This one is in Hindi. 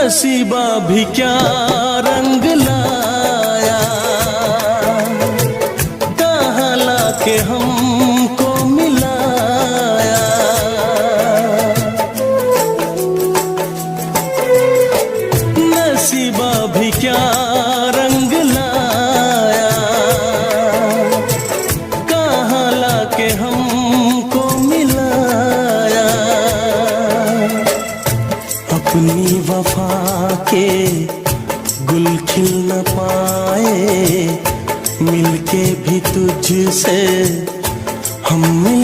नसीबा भी क्या रंग लाया, कहाँ लाके हमको मिलाया। नसीबा भी क्या रंग लाया, कहाँ लाके हमको मिलाया। अपनी वफा के गुल खिल न पाए, मिलके भी तुझसे हम मिल